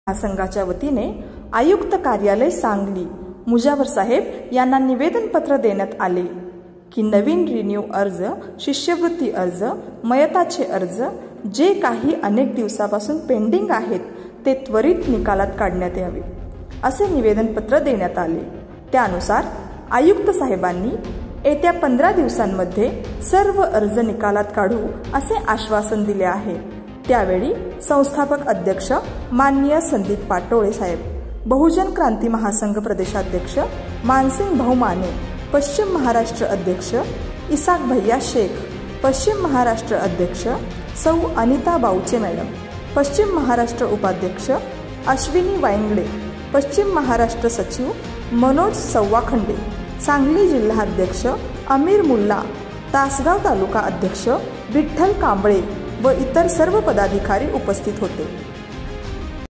महासंघाच्या वतीने आयुक्त कार्यालय सांगली मुजावर साहेब यांना निवेदन पत्र देण्यात आले की नवीन रिन्यू अर्ज, शिष्यवृत्ती अर्ज, मयताचे अर्ज जे काही अनेक दिवसापासून पेंडिंग आहेत ते त्वरित निकालात काढण्यात यावे असे निवेदन पत्र देण्यात आले। त्यानुसार आयुक्त साहेबांनी येत्या 15 दिवसांमध्ये सर्व अर्ज निकालात काढू असे आश्वासन दिले आहे। त्यावेळी संस्थापक अध्यक्ष माननीय संदीप पाटोळे साहेब, बहुजन क्रांती महासंघ प्रदेशाध्यक्ष मानसिंग भाऊ माने, पश्चिम महाराष्ट्र अध्यक्ष इसाक भैया शेख, पश्चिम महाराष्ट्र अध्यक्ष सौ अनिता बाऊचे मॅडम, पश्चिम महाराष्ट्र उपाध्यक्ष अश्विनी वायंगडे, पश्चिम महाराष्ट्र सचिव मनोज सव्वाखंडे, सांगली जिल्हाध्यक्ष अमीर मुल्ला, तासगाव तालुका अध्यक्ष विठ्ठल कांबळे व इतर सर्व पदाधिकारी उपस्थित होते।